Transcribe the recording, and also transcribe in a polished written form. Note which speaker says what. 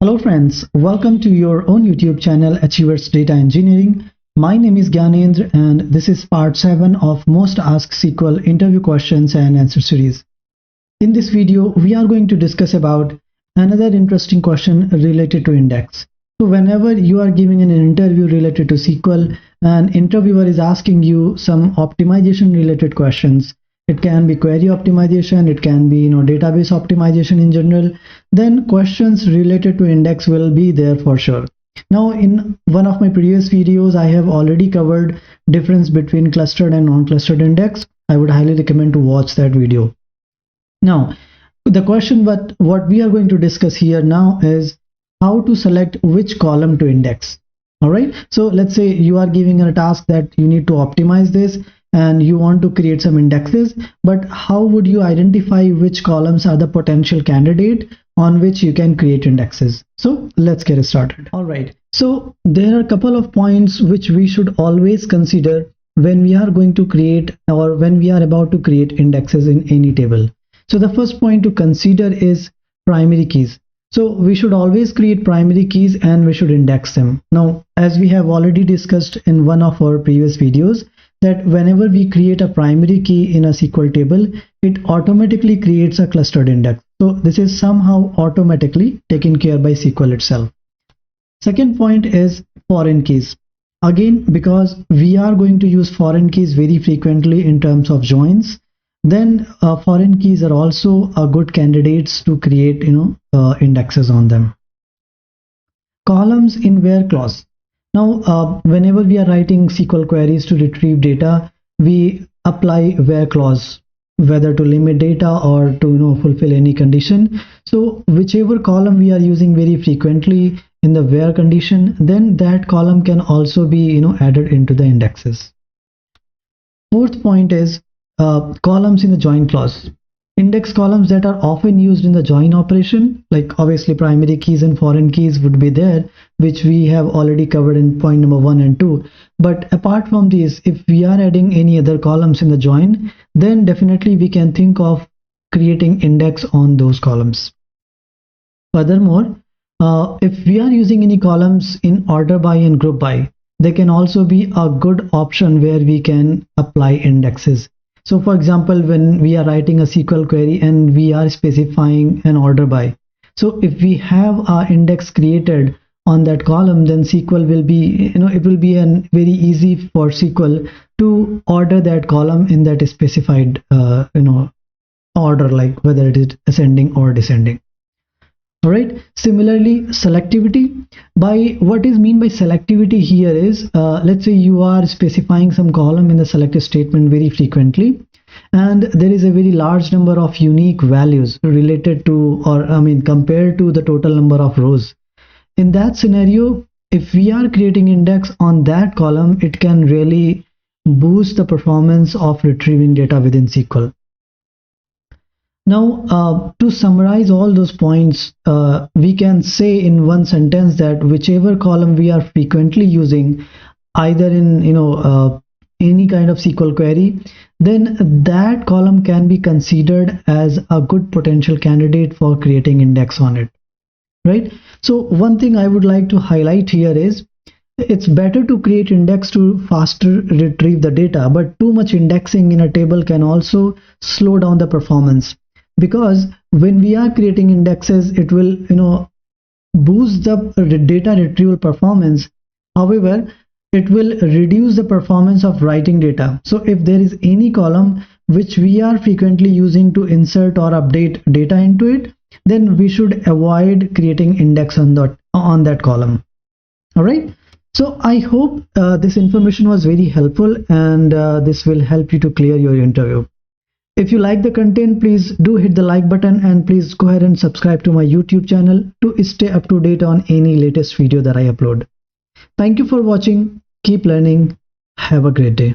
Speaker 1: Hello friends, welcome to your own YouTube channel Achievers Data Engineering. My name is Gyanendra and this is part 7 of Most Asked SQL Interview Questions and Answer series. In this video, we are going to discuss about another interesting question related to index. So whenever you are giving an interview related to SQL, an interviewer is asking you some optimization related questions. It can be query optimization, it can be database optimization in general. Then questions related to index will be there for sure. Now in one of my previous videos, I have already covered difference between clustered and non-clustered index. I would highly recommend to watch that video. Now the question what we are going to discuss here now is how to select which column to index. All right, so let's say you are giving a task that you need to optimize this and you want to create some indexes, but how would you identify which columns are the potential candidate on which you can create indexes? So let's get started. All right, so there are a couple of points which we should always consider when we are going to create or when we are about to create indexes in any table. So the first point to consider is primary keys. So we should always create primary keys and we should index them. Now, as we have already discussed in one of our previous videos, that whenever we create a primary key in a SQL table, it automatically creates a clustered index. So this is somehow automatically taken care by SQL itself. Second point is foreign keys. Again, because we are going to use foreign keys very frequently in terms of joins, then foreign keys are also good candidates to create indexes on them. Columns in where clause. Now whenever we are writing SQL queries to retrieve data, we apply where clause, whether to limit data or to fulfill any condition. So whichever column we are using very frequently in the where condition, then that column can also be added into the indexes. Fourth point is columns in the join clause. Index columns that are often used in the join operation, like obviously primary keys and foreign keys would be there, which we have already covered in point number 1 and 2. But apart from these, if we are adding any other columns in the join, then definitely we can think of creating index on those columns. Furthermore, if we are using any columns in order by and group by, they can also be a good option where we can apply indexes. So for example, when we are writing a SQL query and we are specifying an order by, so if we have our index created on that column, then SQL will be, it will be very easy for SQL to order that column in that specified, order, like whether it is ascending or descending. All right. Similarly, selectivity. By what is mean by selectivity here is, let's say you are specifying some column in the selected statement very frequently, and there is a very large number of unique values related to, or compared to the total number of rows. In that scenario, if we are creating index on that column, it can really boost the performance of retrieving data within SQL. Now, to summarize all those points, we can say in one sentence that whichever column we are frequently using, either in any kind of SQL query, then that column can be considered as a good potential candidate for creating index on it, right? So one thing I would like to highlight here is it's better to create index to faster retrieve the data, but too much indexing in a table can also slow down the performance. Because when we are creating indexes, it will boost the data retrieval performance. However, it will reduce the performance of writing data. So if there is any column which we are frequently using to insert or update data into it, then we should avoid creating index on that column. All right, so I hope this information was very helpful and this will help you to clear your interview. If you like the content, please do hit the like button and please go ahead and subscribe to my YouTube channel to stay up to date on any latest video that I upload. Thank you for watching. Keep learning. Have a great day.